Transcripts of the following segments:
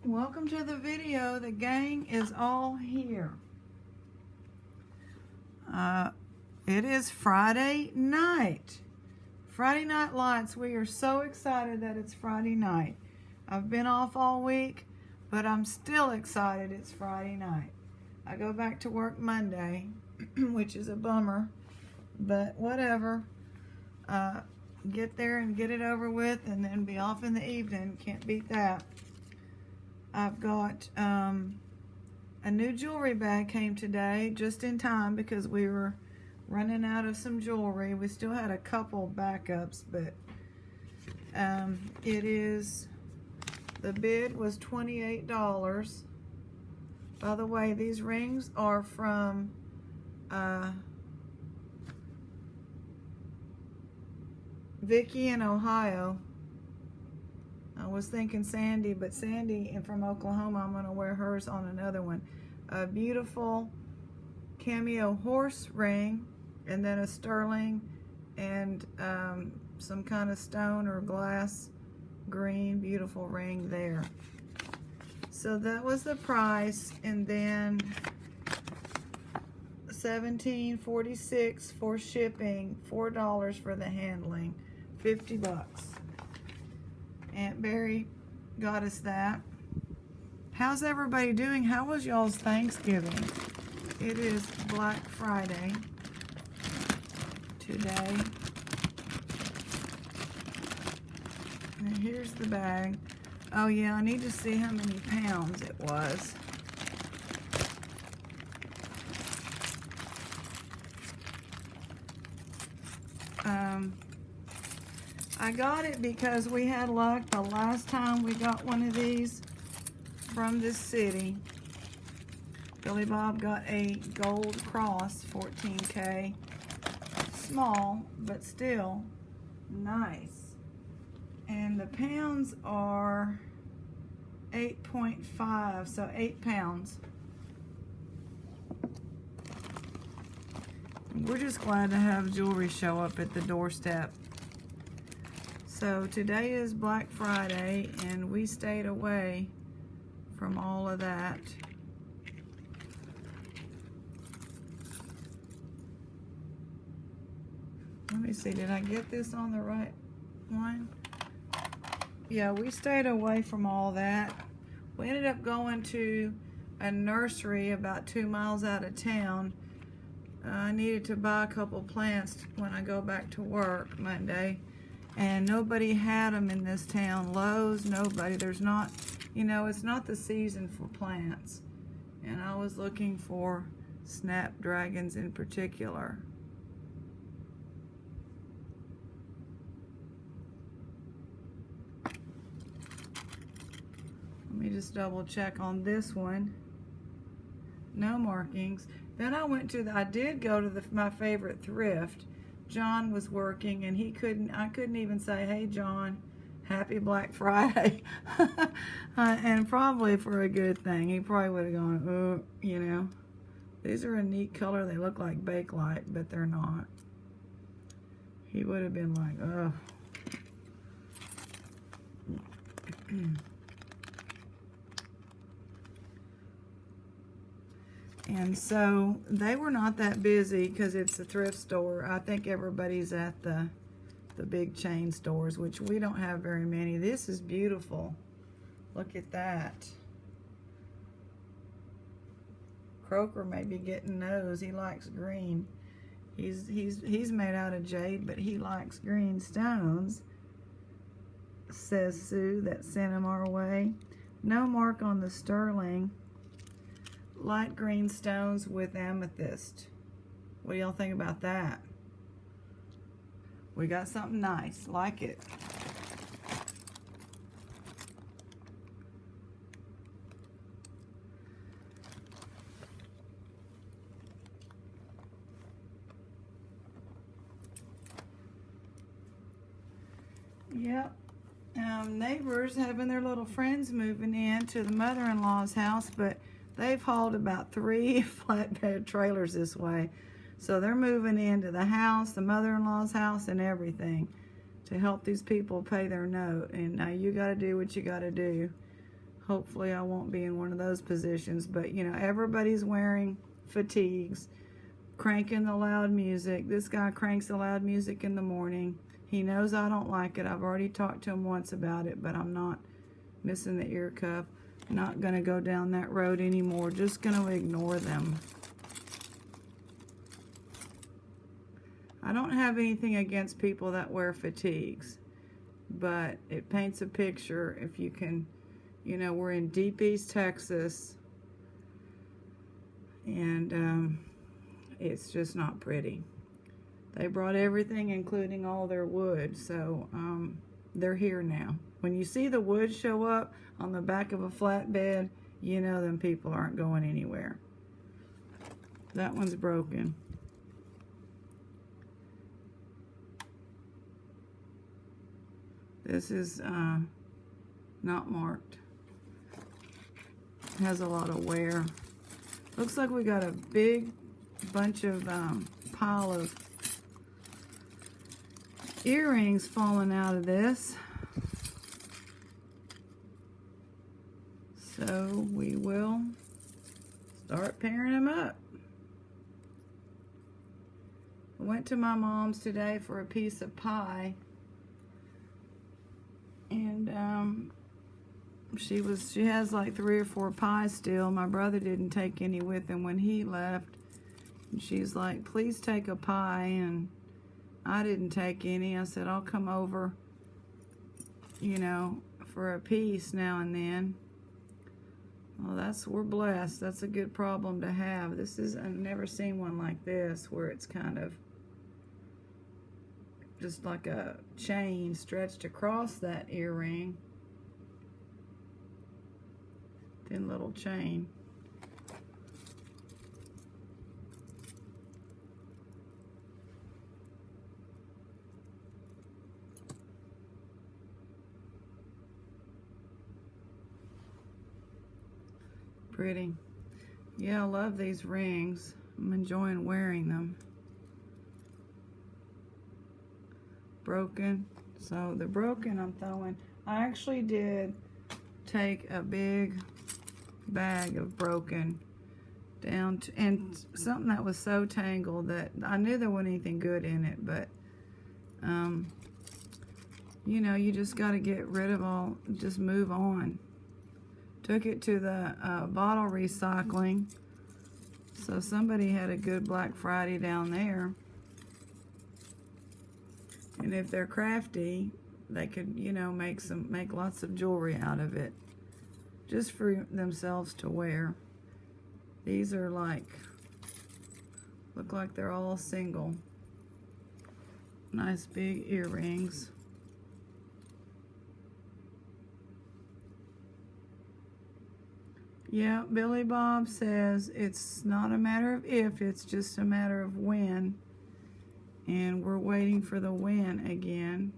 Welcome to the video. The gang is all here. It is Friday night. Friday Night Lights. We are so excited that it's Friday night. I've been off all week, but I'm still excited it's Friday night. I go back to work Monday, which is a bummer, but whatever. Get there and get it over with and then be off in the evening. Can't beat that. I've got a new jewelry bag came today just in time because we were running out of some jewelry. We still had a couple backups, but the bid was $28. By the way, these rings are from Vicky in Ohio. I was thinking Sandy, but Sandy and from Oklahoma, I'm going to wear hers on another one. A beautiful cameo horse ring, and then a sterling and some kind of stone or glass green, beautiful ring there. So that was the price, and then $17.46 for shipping, $4 for the handling, $50. Aunt Barry got us that. How's everybody doing? How was y'all's Thanksgiving? It is Black Friday today. And here's the bag. Oh yeah, I need to see how many pounds it was. I got it because we had luck the last time we got one of these from this city. Billy Bob got a gold cross, 14K. Small, but still nice. And the pounds are 8.5, so 8 pounds. We're just glad to have jewelry show up at the doorstep. So today is Black Friday, and we stayed away from all of that. Let me see, did I get this on the right one? Yeah, we stayed away from all that. We ended up going to a nursery about 2 miles out of town. I needed to buy a couple plants when I go back to work Monday. And nobody had them in this town. Lowe's, nobody. There's not, you know, it's not the season for plants. And I was looking for snapdragons in particular. Let me just double check on this one. No markings. Then I did go to my favorite thrift. John was working and I couldn't even say, hey John, happy Black Friday. And probably for a good thing. He probably would have gone, oh, you know. These are a neat color. They look like Bakelite, but they're not. He would have been like, oh. And so they were not that busy because it's a thrift store. I think everybody's at the big chain stores, which we don't have very many. This is beautiful. Look at that. Croker may be getting those. He likes green. He's made out of jade, but he likes green stones, says Sue that sent him our way. No mark on the sterling. Light green stones with amethyst. What do y'all think about that? We got something nice. Like it. Yep. Neighbors having their little friends moving in to the mother-in-law's house, but they've hauled about 3 flatbed trailers this way. So they're moving into the house, the mother-in-law's house, and everything to help these people pay their note. And now you got to do what you got to do. Hopefully I won't be in one of those positions, but you know, everybody's wearing fatigues, cranking the loud music. This guy cranks the loud music in the morning. He knows I don't like it. I've already talked to him once about it, but I'm not missing the ear cuff. Not gonna go down that road anymore. Just gonna ignore them. I don't have anything against people that wear fatigues, but it paints a picture. If you can, you know, we're in deep East Texas, and it's just not pretty. They brought everything, including all their wood, so they're here now. When you see the wood show up on the back of a flatbed, you know them people aren't going anywhere. That one's broken. This is not marked. Has a lot of wear. Looks like we got a big bunch of pile of earrings falling out of this. So we will start pairing them up. I went to my mom's today for a piece of pie, and she has like 3 or 4 pies still. My brother didn't take any with him when he left, and she's like, please take a pie, and I didn't take any. I said, I'll come over, you know, for a piece now and then. Well, we're blessed. That's a good problem to have. I've never seen one like this, where it's kind of just like a chain stretched across that earring. Thin little chain. Pretty. Yeah, I love these rings. I'm enjoying wearing them. Broken. So the broken I'm throwing. I actually did take a big bag of broken down to, and something that was so tangled that I knew there wasn't anything good in it, but you know, you just got to get rid of all, just move on. Took it to the bottle recycling, so somebody had a good Black Friday down there, and if they're crafty, they could, you know, make lots of jewelry out of it, just for themselves to wear. These are look like they're all single. Nice big earrings. Yeah, Billy Bob says it's not a matter of if, it's just a matter of when. And we're waiting for the when again.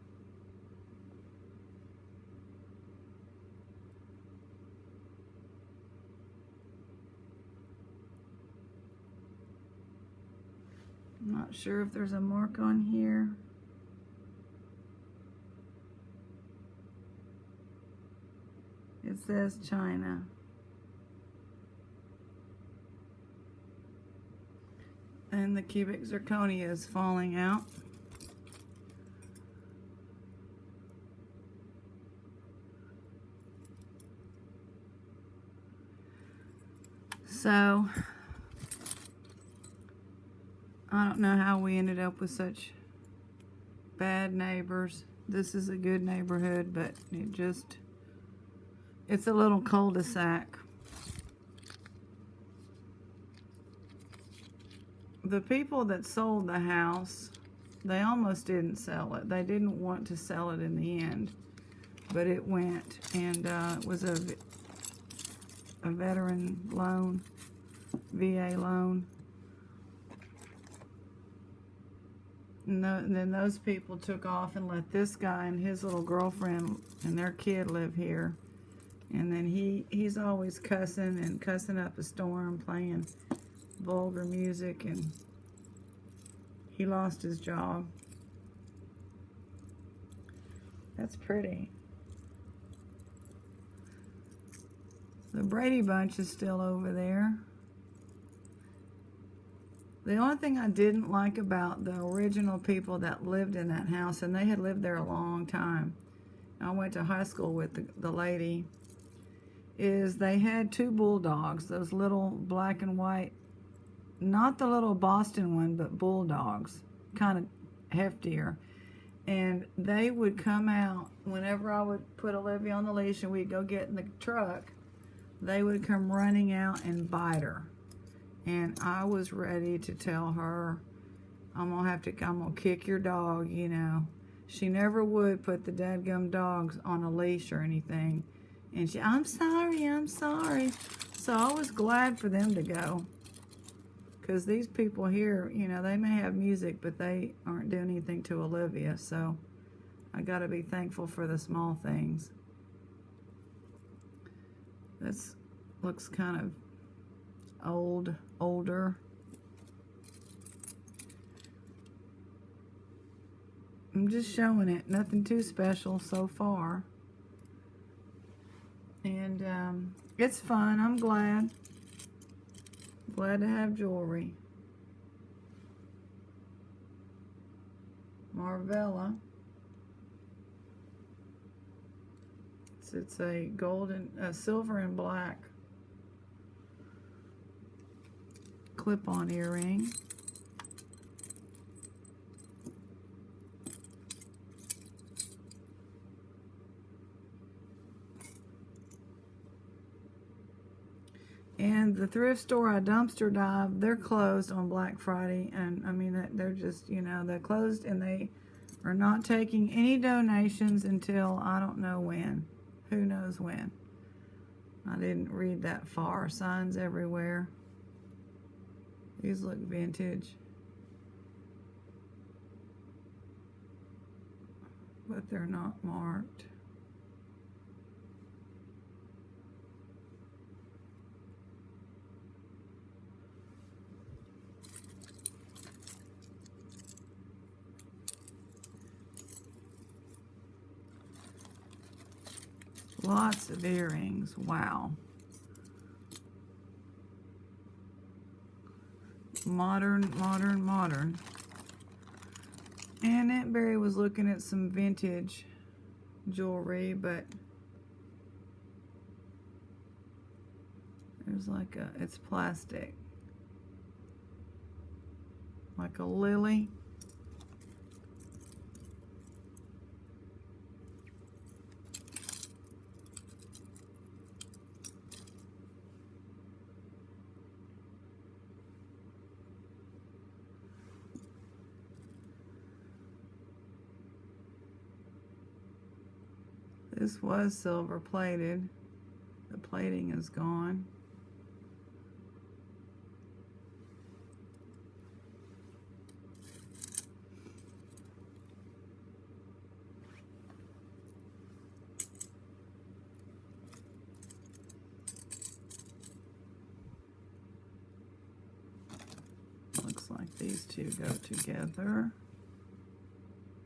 I'm not sure if there's a mark on here. It says China. And the cubic zirconia is falling out. So I don't know how we ended up with such bad neighbors. This is a good neighborhood, but it's a little cul-de-sac. The people that sold the house, they almost didn't sell it. They didn't want to sell it in the end, but it went, and it was a veteran loan, VA loan. And then those people took off and let this guy and his little girlfriend and their kid live here. And then he's always cussing up a storm, playing vulgar music, and he lost his job. That's pretty. The Brady Bunch is still over there. The only thing I didn't like about the original people that lived in that house, and they had lived there a long time, I went to high school with the lady, is they had 2 bulldogs, those little black and white, not the little Boston one, but bulldogs, kind of heftier. And they would come out whenever I would put Olivia on the leash and we'd go get in the truck. They would come running out and bite her. And I was ready to tell her, I'm gonna kick your dog, you know. She never would put the dadgum dogs on a leash or anything. And she, I'm sorry. So I was glad for them to go. Because these people here, you know, they may have music, but they aren't doing anything to Olivia. So I gotta be thankful for the small things. This looks kind of older. I'm just showing it, nothing too special so far. And it's fun, I'm glad. Glad to have jewelry. Marvella. It's a silver and black clip-on earring. And the thrift store I dumpster dive, they're closed on Black Friday. And I mean, they're just, you know, they're closed and they are not taking any donations until I don't know when. Who knows when. I didn't read that far. Signs everywhere. These look vintage. But they're not marked. Lots of earrings. Wow. Modern. And Aunt Barry was looking at some vintage jewelry, but there's like it's plastic. Like a lily. This was silver plated. The plating is gone. Looks like these two go together.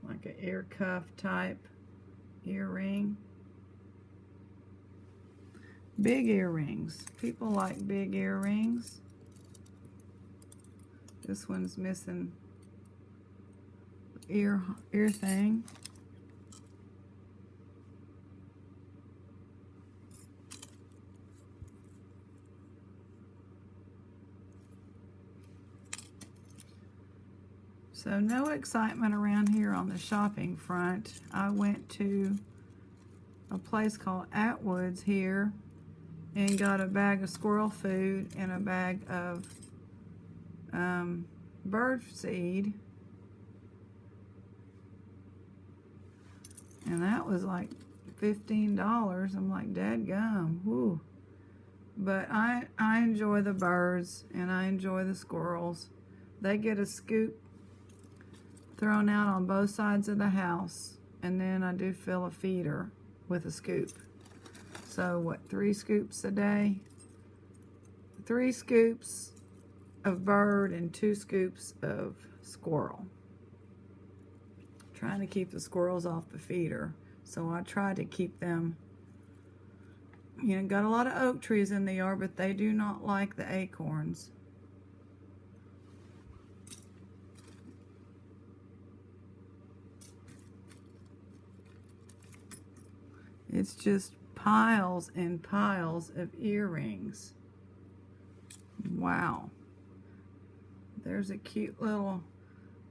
Like an ear cuff type earring. Big earrings. People like big earrings. This one's missing ear thing. So no excitement around here on the shopping front. I went to a place called Atwood's here and got a bag of squirrel food and a bag of bird seed. And that was like $15. I'm like, dadgum, whoo. But I enjoy the birds and I enjoy the squirrels. They get a scoop thrown out on both sides of the house, and then I do fill a feeder with a scoop. So what, 3 scoops a day? 3 scoops of bird and 2 scoops of squirrel. Trying to keep the squirrels off the feeder. So I try to keep them You know, got a lot of oak trees in the yard, but they do not like the acorns. It's just piles and piles of earrings. Wow. There's a cute little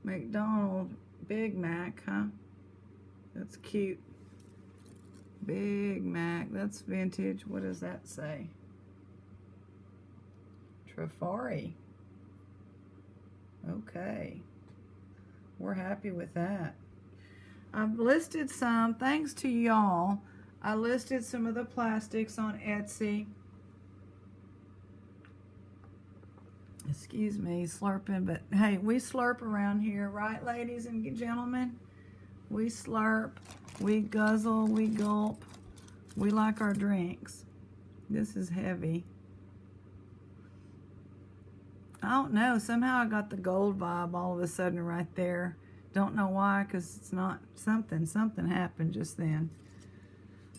McDonald Big Mac, huh? That's cute. Big Mac. That's vintage. What does that say? Trifari. Okay. We're happy with that. I've listed some, thanks to y'all. I listed some of the plastics on Etsy. Excuse me, slurping, but hey, we slurp around here, right, ladies and gentlemen? We slurp, we guzzle, we gulp. We like our drinks. This is heavy. I don't know, somehow I got the gold vibe all of a sudden right there. Don't know why, because it's not something happened just then.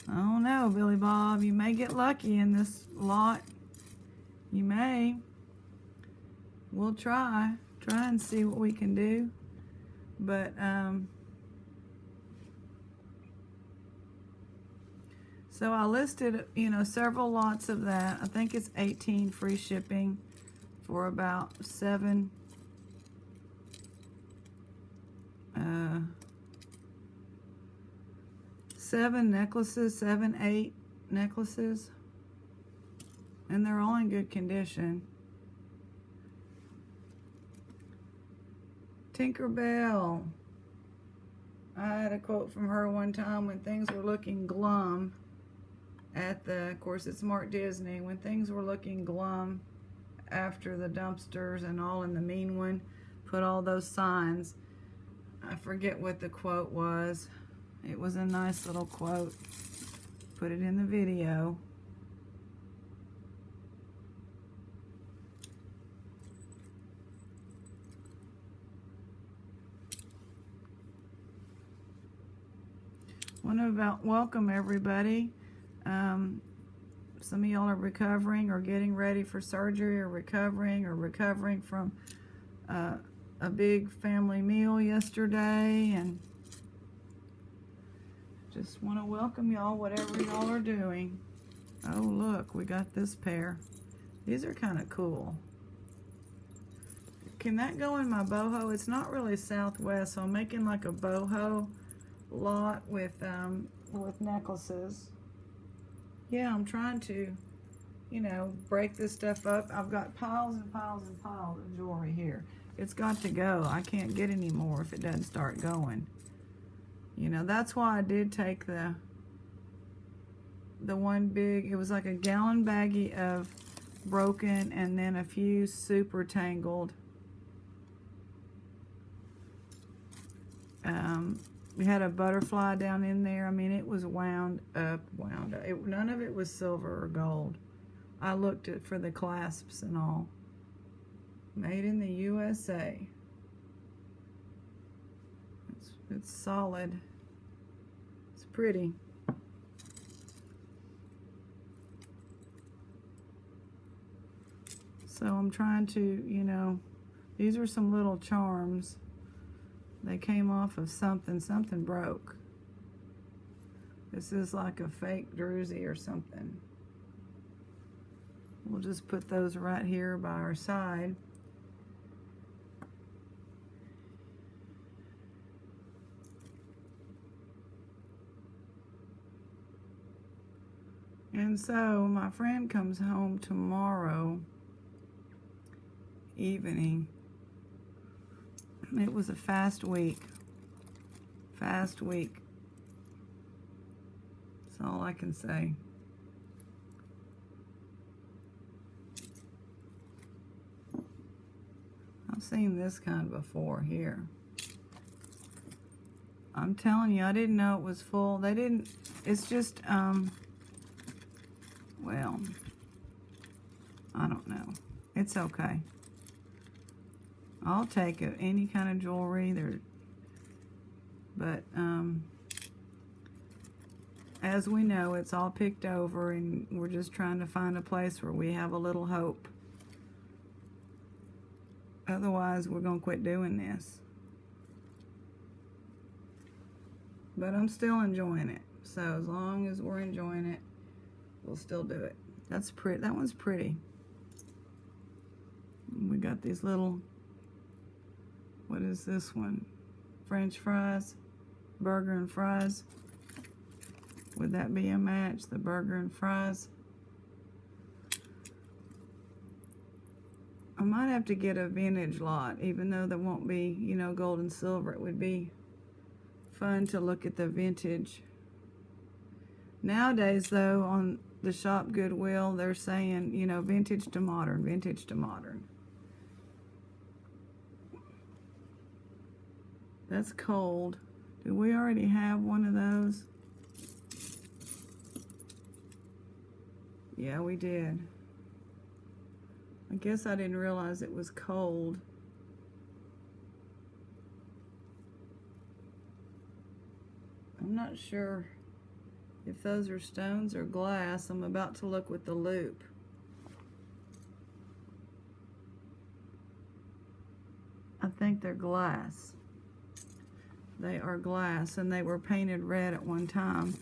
I don't know, Billy Bob. You may get lucky in this lot. You may. We'll try and see what we can do. But, so I listed, you know, several lots of that. I think it's 18 free shipping for about 7 necklaces, 7, 8 necklaces, and they're all in good condition. Tinkerbell. I had a quote from her one time when things were looking glum at the, of course it's Mark Disney, when things were looking glum after the dumpsters and all in the mean one, put all those signs. I forget what the quote was. It was a nice little quote. Put it in the video. Welcome everybody. Some of y'all are recovering or getting ready for surgery or recovering from a big family meal yesterday, and just want to welcome y'all, whatever y'all are doing. Oh, look, we got this pair. These are kind of cool. Can that go in my boho? It's not really Southwest, so I'm making like a boho lot with necklaces. Yeah, I'm trying to, you know, break this stuff up. I've got piles and piles and piles of jewelry here. It's got to go. I can't get any more if it doesn't start going. You know, that's why I did take the one big, it was like a gallon baggie of broken and then a few super tangled. We had a butterfly down in there. I mean, it was wound up. None of it was silver or gold. I looked at for the clasps and all. Made in the USA. It's solid. It's pretty. So I'm trying to, you know, these are some little charms. They came off of something broke. This is like a fake druzy or something. We'll just put those right here by our side. And so my friend comes home tomorrow evening. It was a fast week. Fast week. That's all I can say. I've seen this kind before here. I'm telling you, I didn't know it was full. They didn't, it's just, well, I don't know. It's okay. I'll take any kind of jewelry there, but as we know, it's all picked over, and we're just trying to find a place where we have a little hope. Otherwise, we're going to quit doing this. But I'm still enjoying it. So as long as we're enjoying it, we'll still do it. That's pretty. That one's pretty. We got these little, what is this one? French fries, burger and fries. Would that be a match, the burger and fries? I might have to get a vintage lot, even though there won't be, you know, gold and silver. It would be fun to look at the vintage. Nowadays, though, on the shop Goodwill, they're saying, you know, vintage to modern, vintage to modern. That's cold. Do we already have one of those? Yeah, we did. I guess I didn't realize it was cold. I'm not sure if those are stones or glass. I'm about to look with the loop. I think they're glass. They are glass, and they were painted red at one time,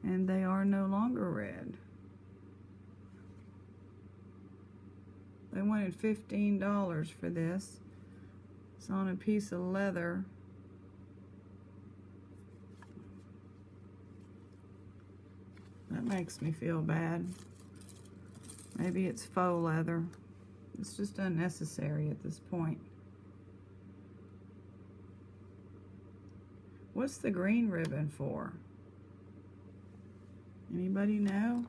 and they are no longer red. They wanted $15 for this. It's on a piece of leather. That makes me feel bad. Maybe it's faux leather. It's just unnecessary at this point. What's the green ribbon for? Anybody know?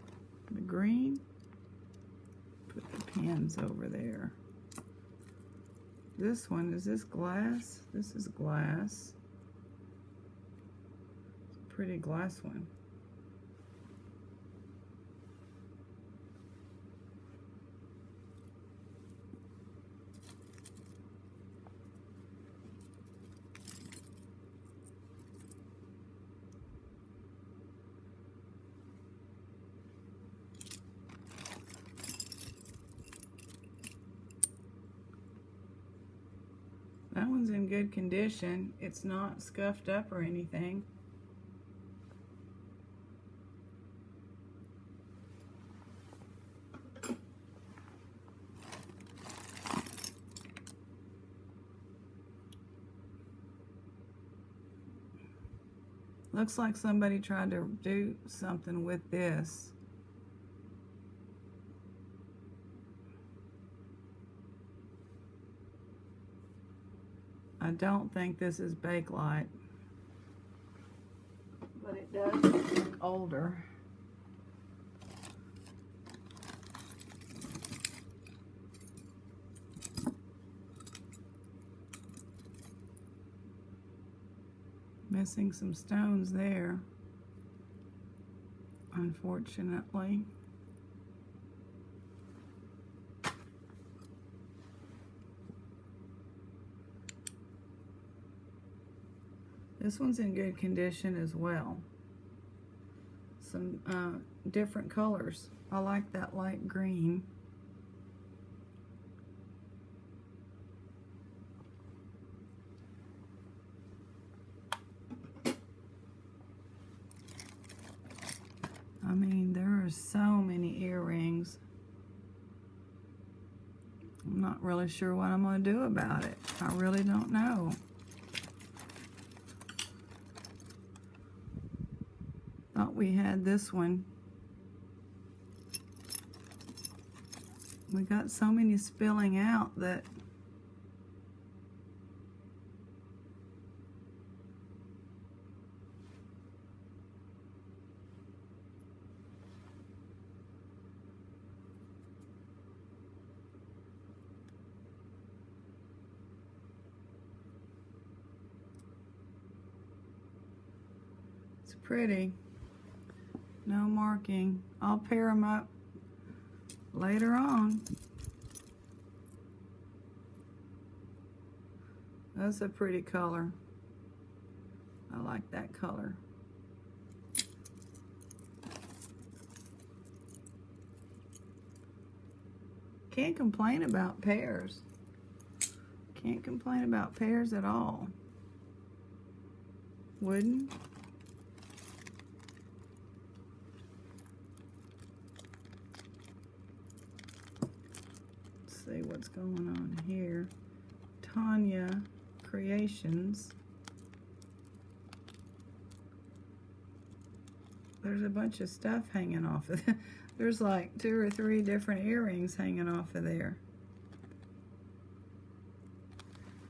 The green? Put the pins over there. This one, is this glass? This is glass. It's a pretty glass one. That one's in good condition. It's not scuffed up or anything. Looks like somebody tried to do something with this. I don't think this is Bakelite, but it does look older. Missing some stones there, unfortunately. This one's in good condition as well. Some different colors. I like that light green. I mean, there are so many earrings. I'm not really sure what I'm going to do about it. I really don't know. Thought we had this one. We got so many spilling out that it's pretty. No marking. I'll pair them up later on. That's a pretty color. I like that color. Can't complain about pears. Can't complain about pears at all. Wooden. Let's see what's going on here. Tanya Creations. There's a bunch of stuff hanging off of it. There's like 2 or 3 different earrings hanging off of there.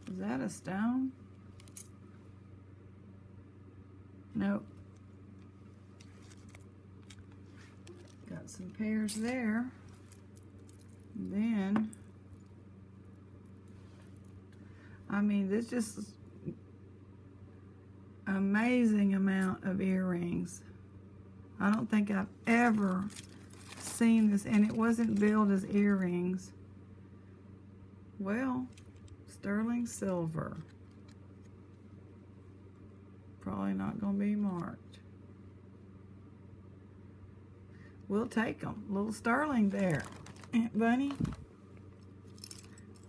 Is that a stone? Nope. Got some pears there. And then, I mean, this just amazing amount of earrings. I don't think I've ever seen this, and it wasn't billed as earrings. Well, sterling silver. Probably not going to be marked. We'll take them. Little sterling there. Aunt Bunny.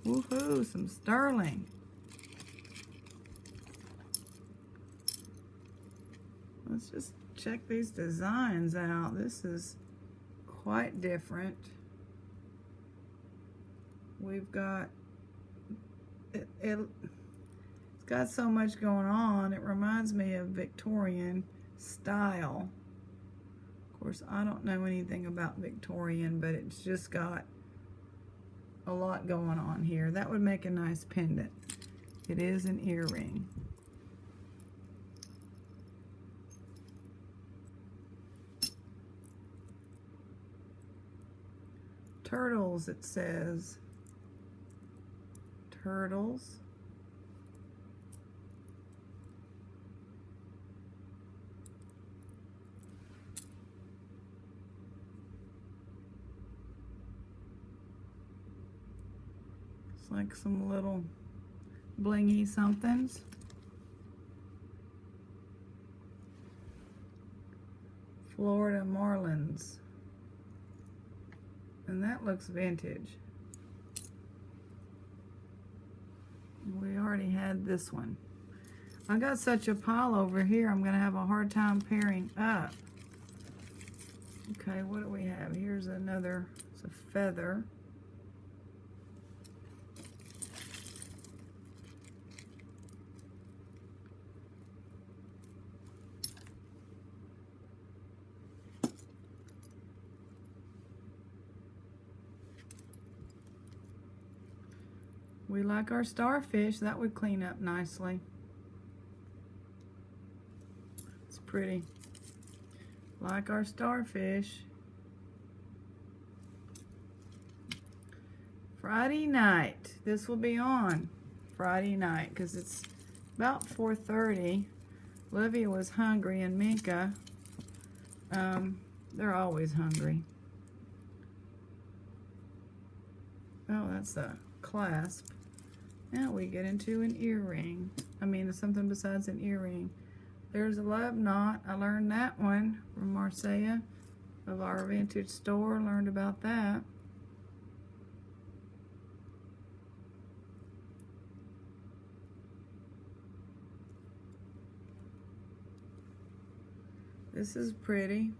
Woohoo, some sterling. Let's just check these designs out. This is quite different. We've got it's got so much going on. It reminds me of Victorian style. Of course, I don't know anything about Victorian, but it's just got a lot going on here. That would make a nice pendant. It is an earring. Turtles, it says. Turtles. It's like some little blingy somethings. Florida Marlins. And that looks vintage. We already had this one. I got such a pile over here, I'm gonna have a hard time pairing up. Okay, what do we have? Here's another, it's a feather. We like our starfish. That would clean up nicely. It's pretty. Like our starfish. Friday night. This will be on Friday night because it's about 4:30. Olivia was hungry and Minka, they're always hungry. Oh, that's a clasp. Now we get into an earring. I mean, something besides an earring. There's a love knot. I learned that one from Marcia of our vintage store. Learned about that. This is pretty.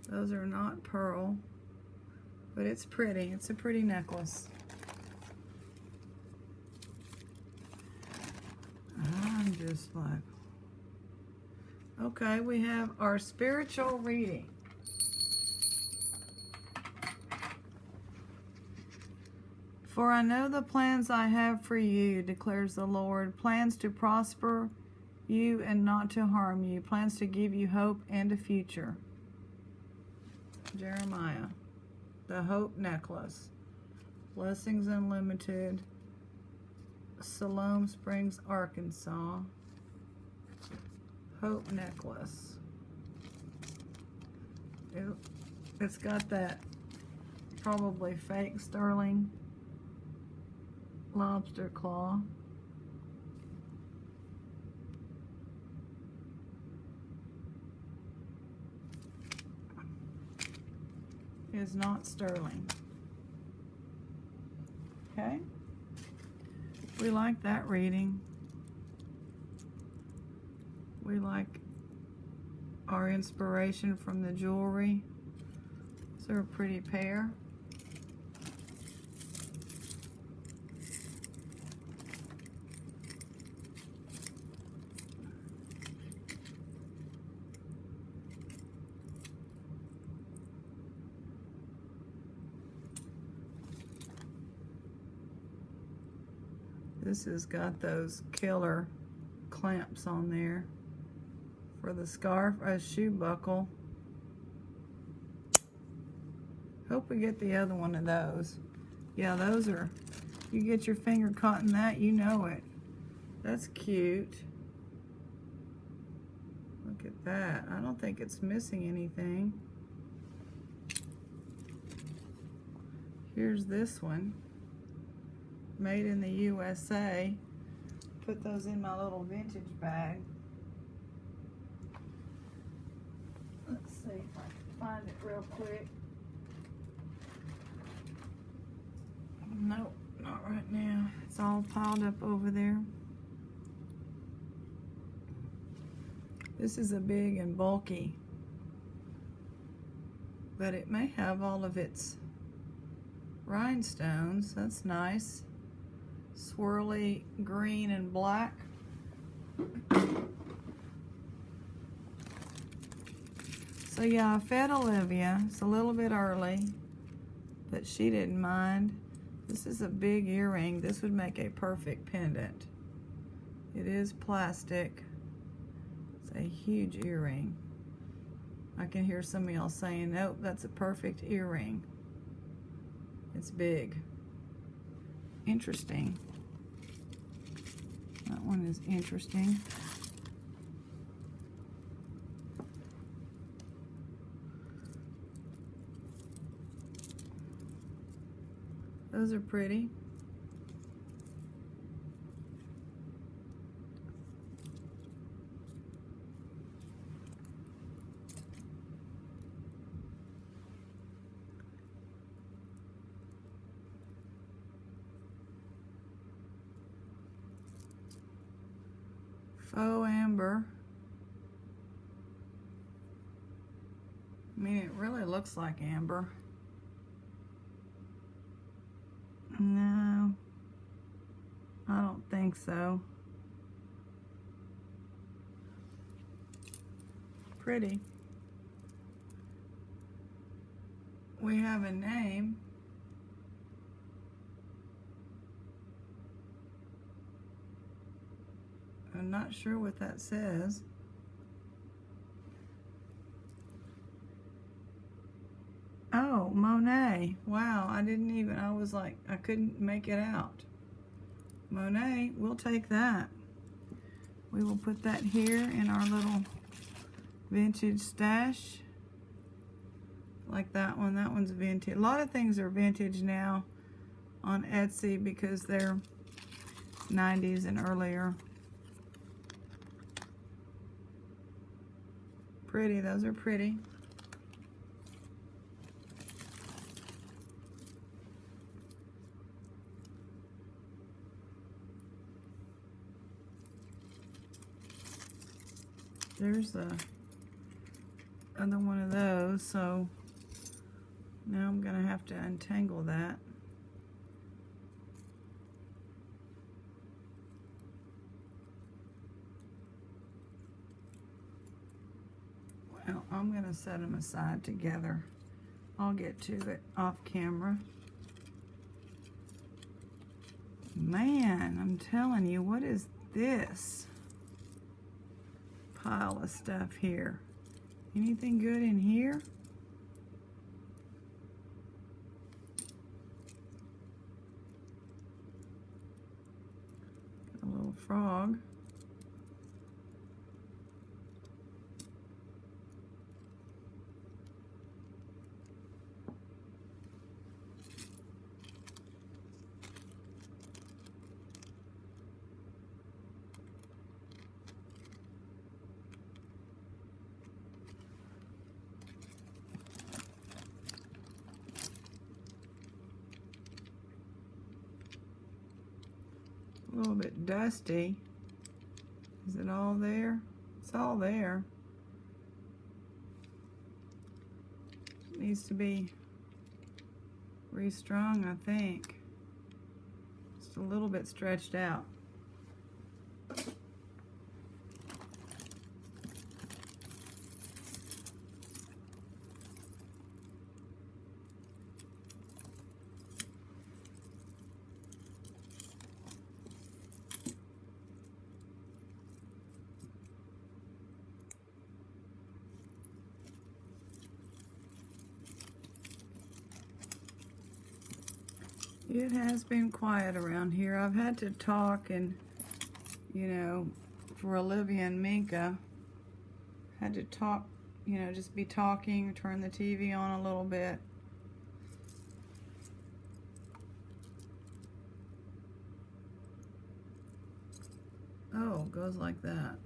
Those are not pearl. But it's pretty. It's a pretty necklace. I'm just like... Okay, we have our spiritual reading. For I know the plans I have for you, declares the Lord, plans to prosper you and not to harm you, plans to give you hope and a future. Jeremiah. The Hope Necklace. Blessings Unlimited. Siloam Springs, Arkansas. Hope Necklace. It's got that probably fake sterling lobster claw. is not sterling. Okay? We like that reading. We like our inspiration from the jewelry. They're a pretty pair. This has got those killer clamps on there for the scarf, a shoe buckle. Hope we get the other one of those. Yeah, those are, you get your finger caught in that, you know it. That's cute. Look at that. I don't think it's missing anything. Here's this one. Made in the USA. Put those in my little vintage bag. Let's see if I can find it real quick. Nope, not right now. It's all piled up over there. This is a big and bulky, but it may have all of its rhinestones. That's nice. Swirly green and black. So yeah, I fed Olivia. It's a little bit early, but she didn't mind. This is a big earring. This would make a perfect pendant. It is plastic. It's a huge earring. I can hear some of y'all saying, nope, that's a perfect earring. It's big. Interesting. That one is interesting. Those are pretty. Faux amber. I mean, it really looks like amber. No, I don't think so. Pretty. We have a name. I'm not sure what that says. Oh, Monet. Wow, I was like, I couldn't make it out. Monet, we'll take that. We will put that here in our little vintage stash. Like that one. That one's vintage. A lot of things are vintage now on Etsy because they're 90s and earlier. Pretty, those are pretty. There's the other one of those, so now I'm gonna have to untangle that. Well, I'm gonna set them aside together. I'll get to it off camera. Man, I'm telling you, what is this pile of stuff here? Anything good in here? A little frog. little bit dusty. Is it all there? It's all there. It needs to be restrung, I think. Just a little bit stretched out. It has been quiet around here. I've had to talk and, you know, for Olivia and Minka, had to talk, you know, just be talking, turn the TV on a little bit. Oh, it goes like that.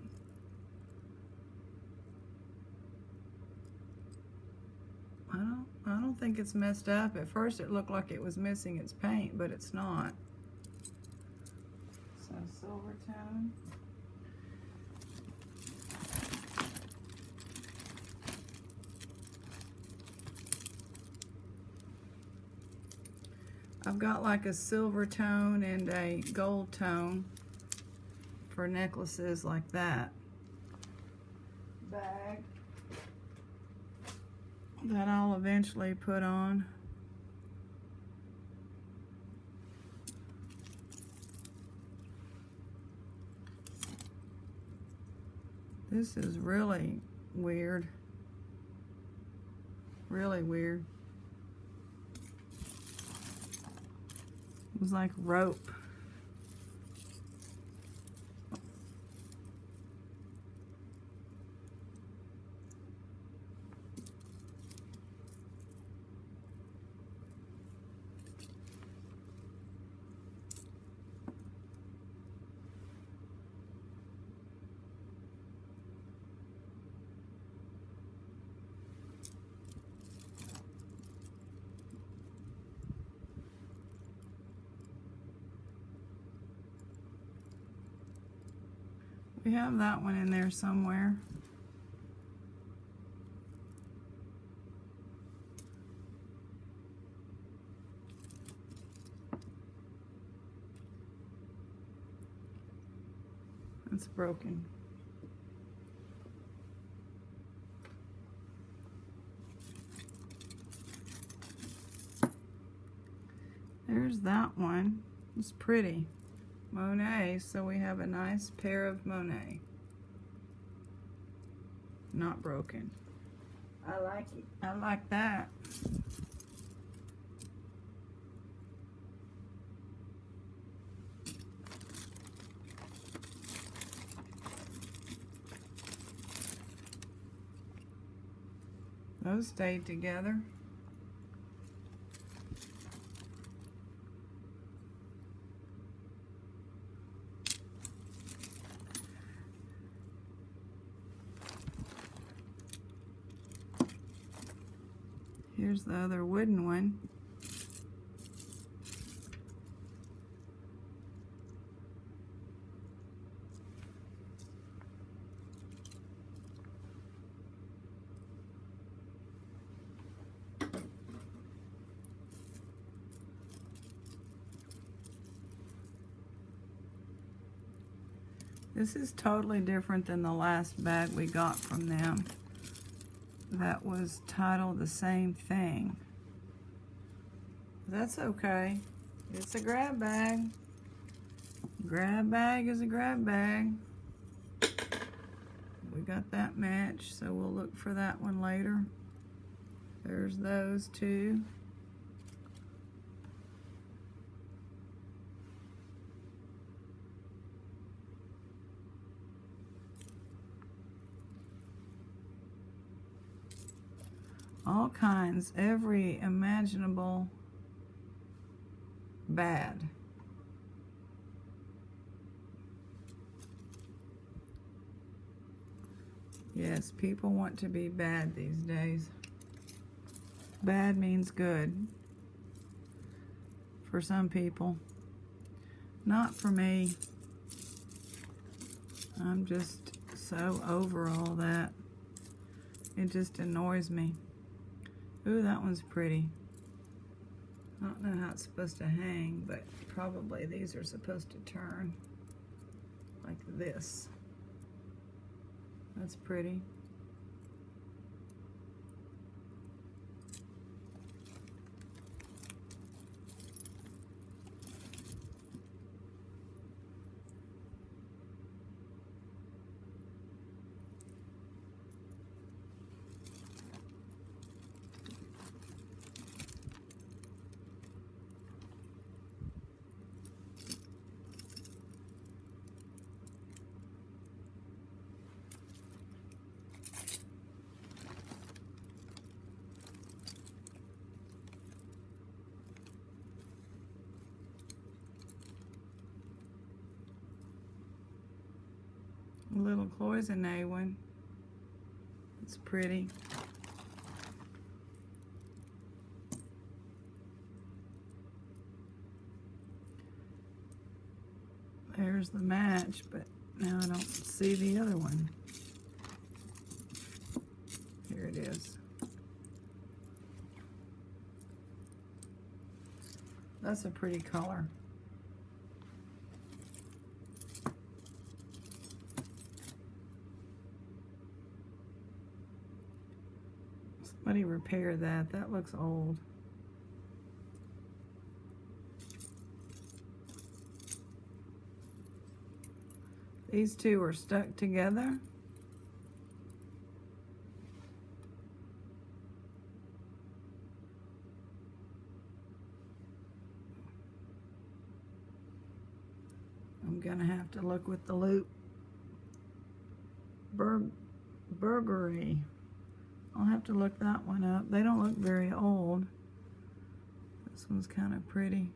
I don't think it's messed up. At first it looked like it was missing its paint, but it's not. So silver tone. I've got like a silver tone and a gold tone for necklaces like that. Bag that I'll eventually put on. This is really weird. Really weird. It was like rope. We have that one in there somewhere. It's broken. There's that one. It's pretty. Monet, so we have a nice pair of Monet. Not broken. I like it. I like that. Those stayed together. Here's the other wooden one. This is totally different than the last bag we got from them. That was titled the same thing. That's okay. It's a grab bag. Grab bag is a grab bag. We got that match, so we'll look for that one later. There's those two. All kinds, every imaginable bad. Yes, people want to be bad these days. Bad means good for some people. Not for me. I'm just so over all that. It just annoys me. Ooh, that one's pretty. I don't know how it's supposed to hang, but probably these are supposed to turn like this. That's pretty. A little cloisonne one. It's pretty. There's the match, but now I don't see the other one. Here it is. That's a pretty color. Somebody repair that. That looks old. These two are stuck together. I'm gonna have to look with the loop. Burgery. I'll have to look that one up. They don't look very old. This one's kind of pretty.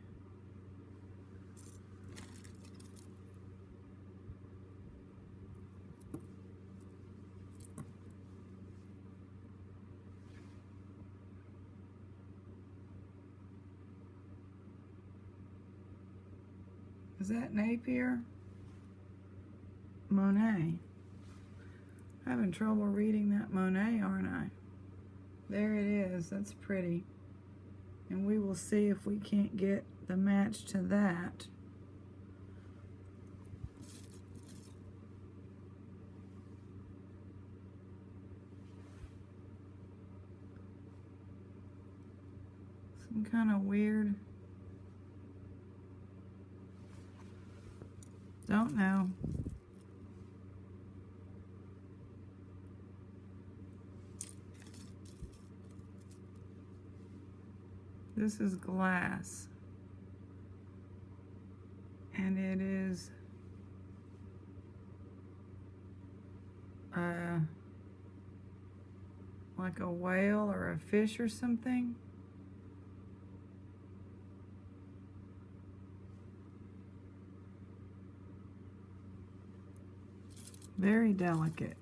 Is that Napier? Monet. Having trouble reading that Monet, aren't I? There it is. That's pretty. And we will see if we can't get the match to that. Some kind of weird. Don't know. This is glass. And it is like a whale or a fish or something. Very delicate.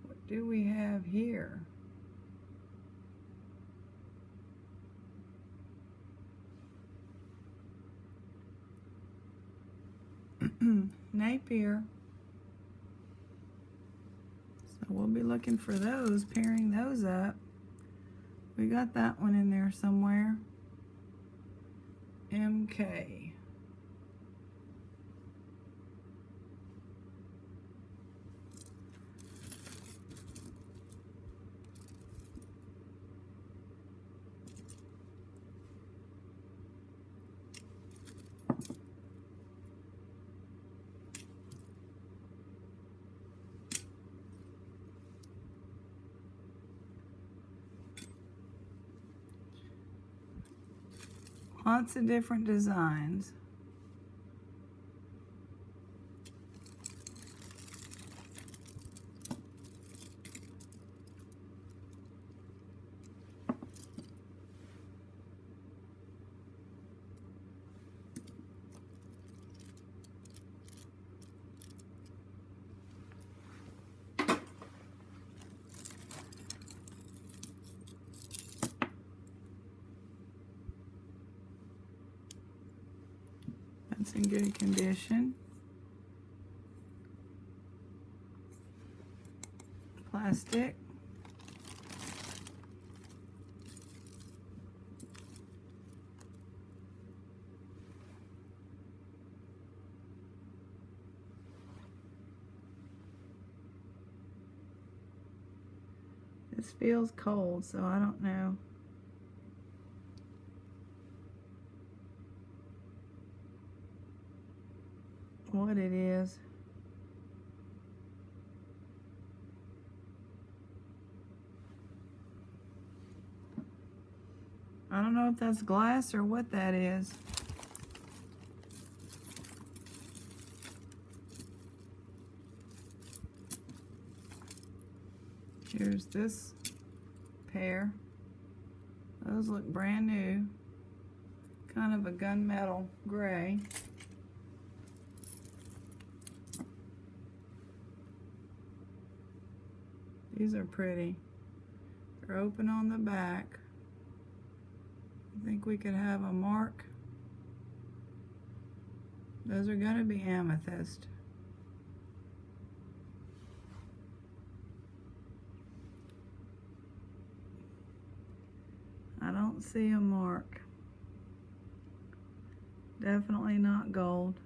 What do we have here? Napier. So we'll be looking for those, pairing those up. We got that one in there somewhere. MK. Lots of different designs. It's in good condition. Plastic. This feels cold, so I don't know. What it is. I don't know if that's glass or what that is. Here's this pair. Those look brand new. Kind of a gunmetal gray. These are pretty. They're open on the back. I think we could have a mark. Those are going to be amethyst. I don't see a mark. Definitely not gold.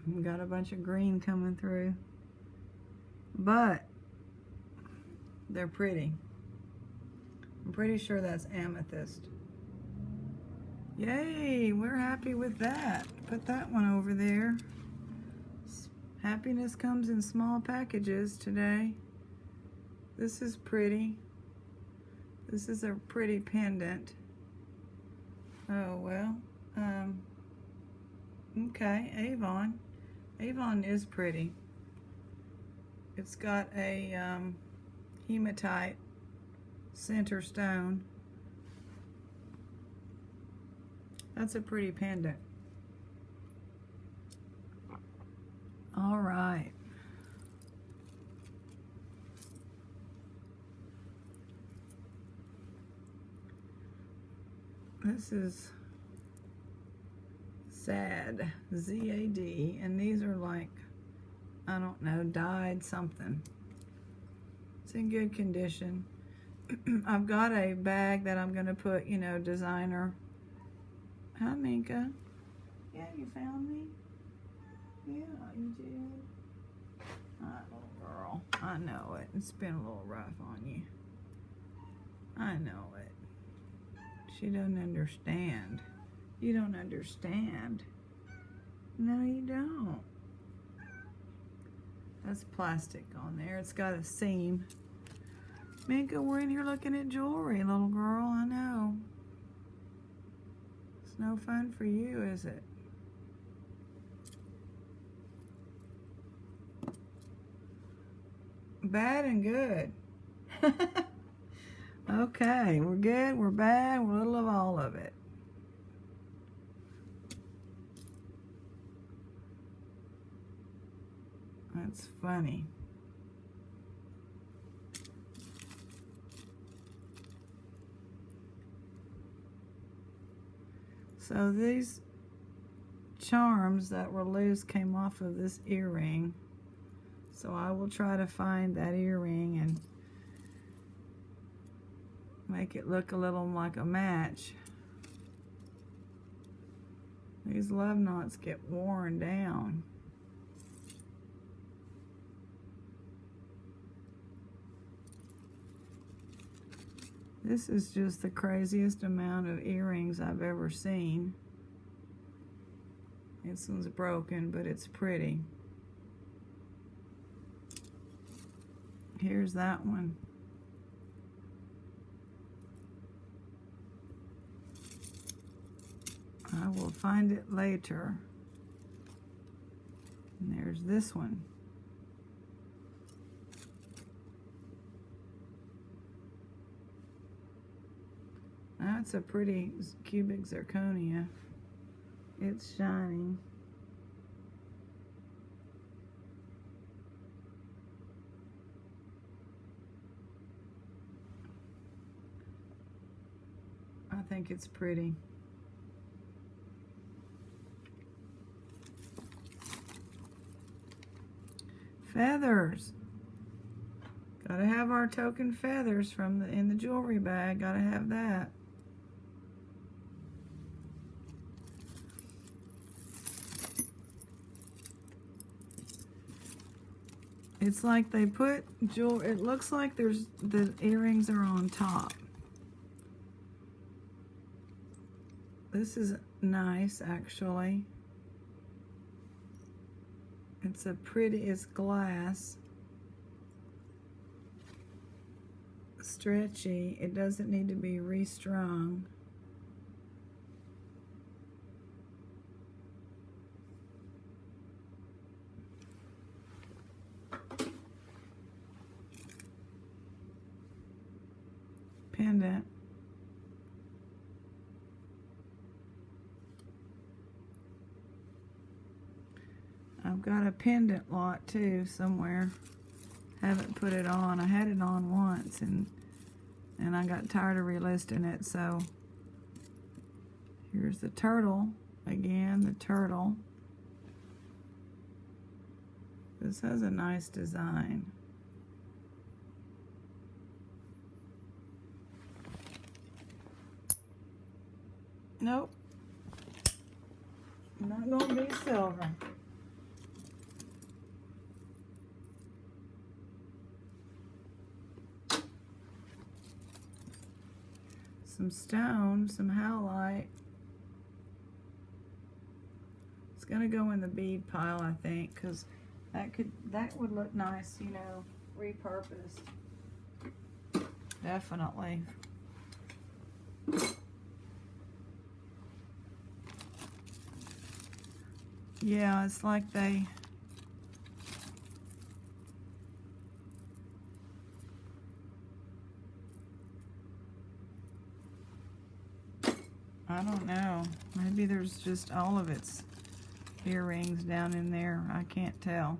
We got a bunch of green coming through. But they're pretty. I'm pretty sure that's amethyst. Yay, we're happy with that. Put that one over there. Happiness comes in small packages today. This is pretty. This is a pretty pendant. Oh, well. Okay, Avon. Avon is pretty. It's got a hematite center stone. That's a pretty pendant. All right. This is Zad, Z-A-D, and these are like, I don't know, dyed something. It's in good condition. I've got a bag that I'm going to put, you know, designer. Hi, Minka. Yeah, you found me? Yeah, you did. Hi, little girl. I know it. It's been a little rough on you. I know it. She don't understand. You don't understand. No, you don't. That's plastic on there. It's got a seam. Minka, we're in here looking at jewelry, little girl. I know. It's no fun for you, is it? Bad and good. Okay, we're good, we're bad, we're a little of all of it. That's funny. So these charms that were loose came off of this earring. So I will try to find that earring and make it look a little like a match. These love knots get worn down. This is just the craziest amount of earrings I've ever seen. This one's broken, but it's pretty. Here's that one. I will find it later. And there's this one. That's a pretty cubic zirconia. It's shining. I think it's pretty. Feathers. Gotta have our token feathers from in the jewelry bag. Gotta have that. It's like they put jewelry. It looks like the earrings are on top. This is nice, actually. It's it's glass. Stretchy. It doesn't need to be restrung. Pendant. I've got a pendant lot too somewhere. Haven't put it on. I had it on once and I got tired of relisting it, so here's the turtle again, the turtle. This has a nice design. Nope. Not gonna be silver. Some stone, some halite. It's gonna go in the bead pile, I think, because that would look nice, you know, repurposed. Definitely. Yeah, it's like they I don't know. Maybe there's just all of its earrings down in there. I can't tell.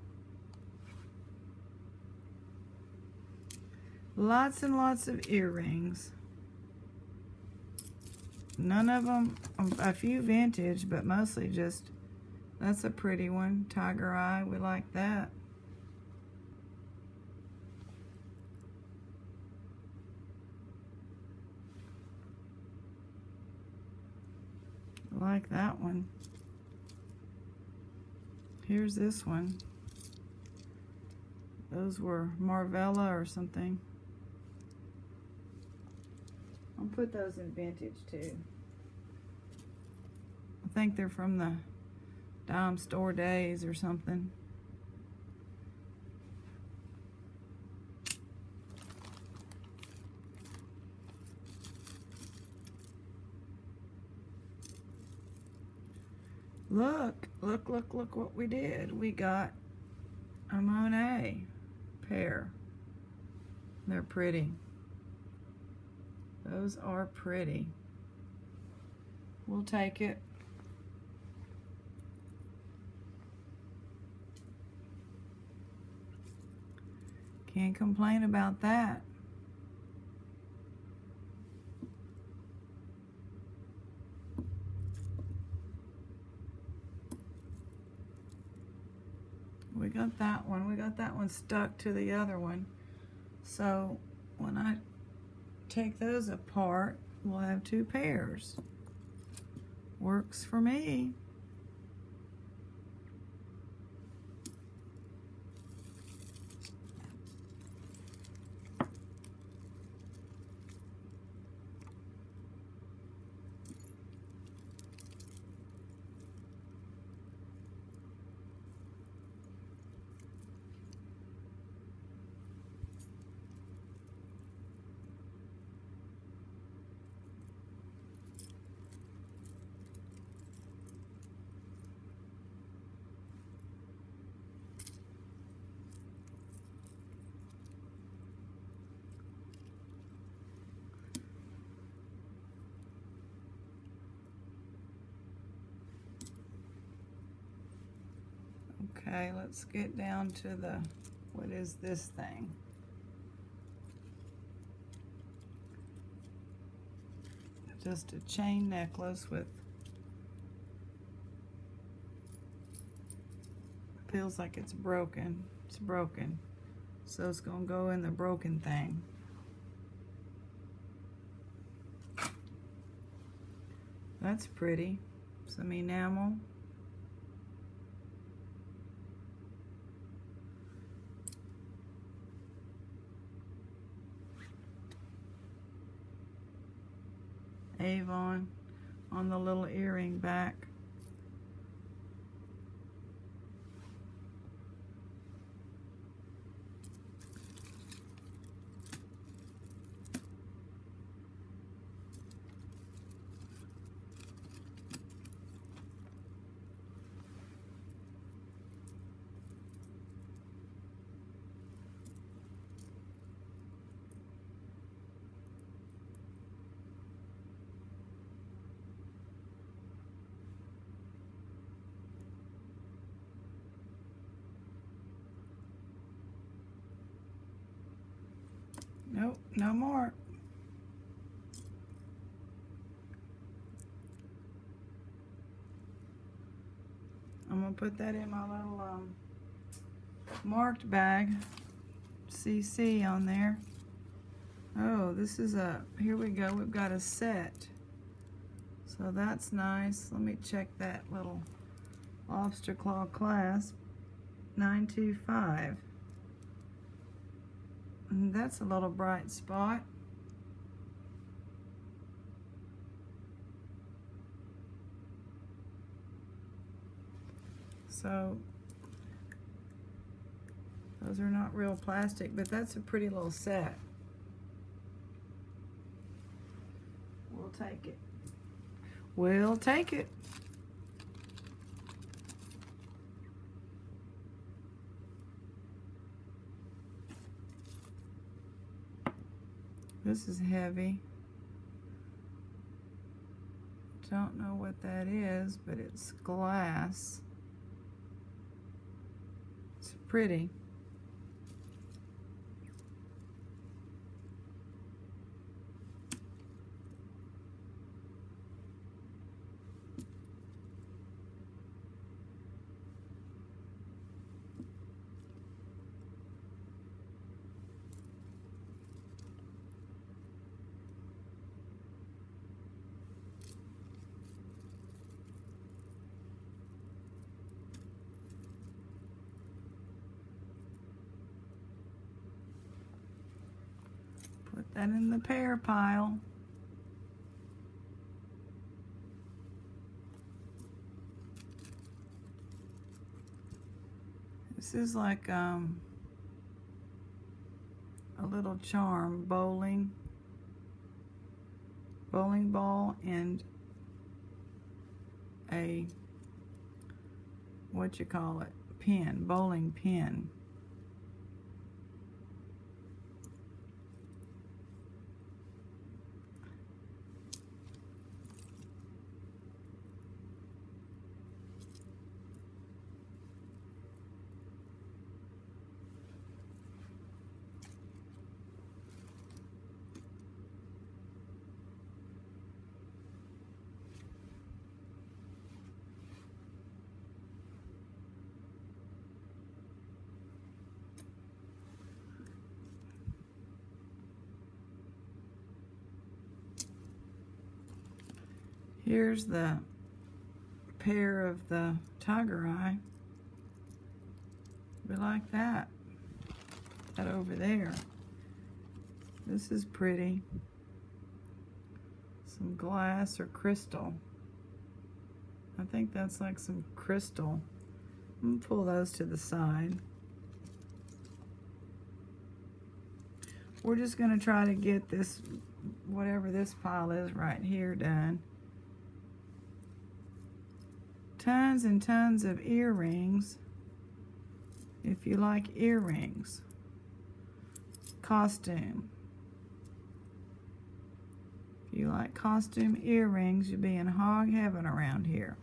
Lots and lots of earrings. None of them, a few vintage, but mostly just, that's a pretty one. Tiger eye, we like that. I like that one. Here's this one. Those were Marvella or something. I'll put those in vintage too. I think they're from the dime store days or something. Look what we did. We got a Monet pair. They're pretty. Those are pretty. We'll take it. Can't complain about that. We got that one. We got that one stuck to the other one. So when I take those apart, we'll have two pairs. Works for me. Okay, let's get down to the, what is this thing? Just a chain necklace with feels like it's broken. It's broken. So it's going to go in the broken thing. That's pretty. Some enamel. Avon on the little earring back. Nope, no more. I'm gonna put that in my little marked bag. CC on there. Oh, this is here we go. We've got a set. So that's nice. Let me check that little lobster claw clasp. 925. And that's a little bright spot. So those are not real plastic, but that's a pretty little set. We'll take it. We'll take it. This is heavy. Don't know what that is, but it's glass. It's pretty. Put that in the pear pile. This is like a little charm, bowling ball and a, what you call it, pin, bowling pin. Here's the pair of the tiger eye. We like that. That over there. This is pretty. Some glass or crystal. I think that's like some crystal. I'm gonna pull those to the side. We're just gonna try to get this, whatever this pile is right here, done. Tons and tons of earrings. If you like earrings. Costume. If you like costume earrings, you'll be in hog heaven around here.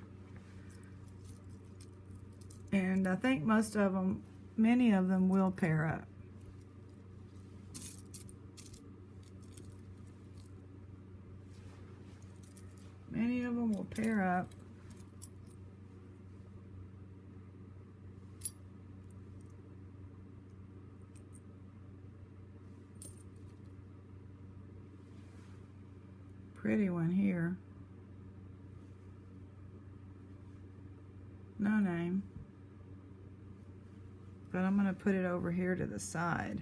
And I think most of them, many of them will pair up. Many of them will pair up. pretty one here. No name. But I'm going to put it over here to the side.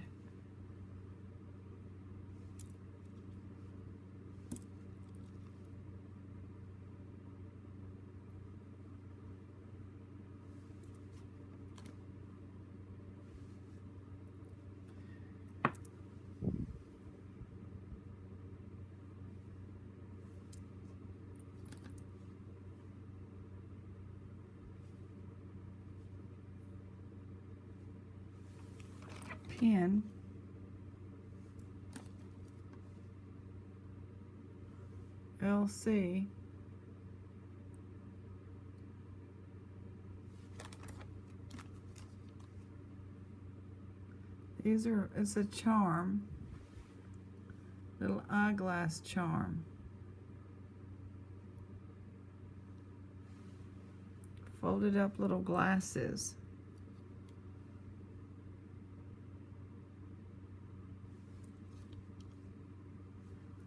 Pin. LC. It's a charm. Little eyeglass charm. Folded up little glasses.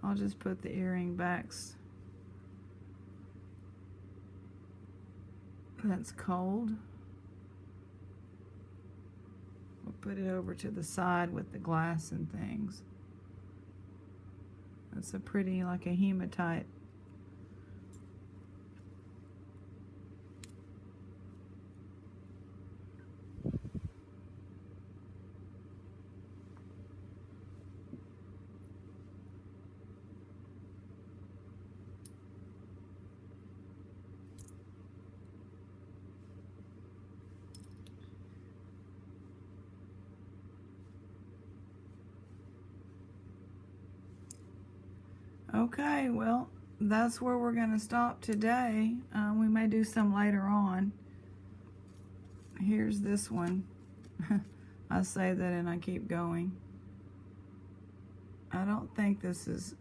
I'll just put the earring backs. That's cold. We'll put it over to the side with the glass and things. That's a pretty, like a hematite. Okay, well, that's where we're going to stop today. We may do some later on. Here's this one. I say that and I keep going. I don't think this is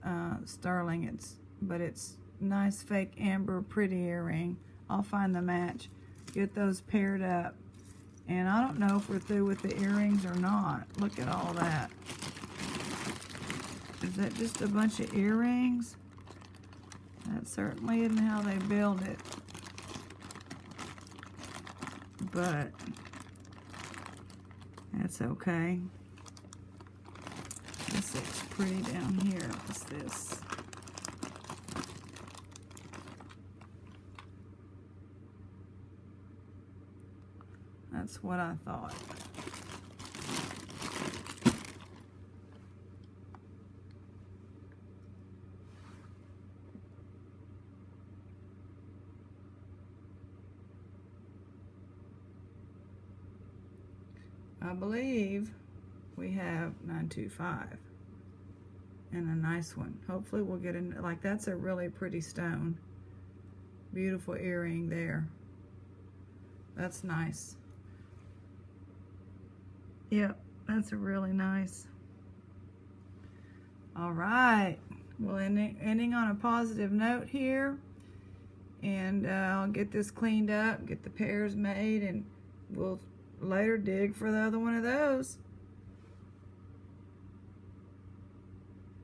sterling, but it's nice fake amber pretty earring. I'll find the match, get those paired up. And I don't know if we're through with the earrings or not. Look at all that. Is that just a bunch of earrings? That certainly isn't how they build it. But that's okay. This looks pretty down here. What's this? That's what I thought. I believe we have 925 and a nice one. Hopefully we'll get in, like that's a really pretty stone. Beautiful earring there. That's nice. Yep, that's a really nice. All right, well, ending on a positive note here, and I'll get this cleaned up, get the pairs made, and we'll later dig for the other one of those.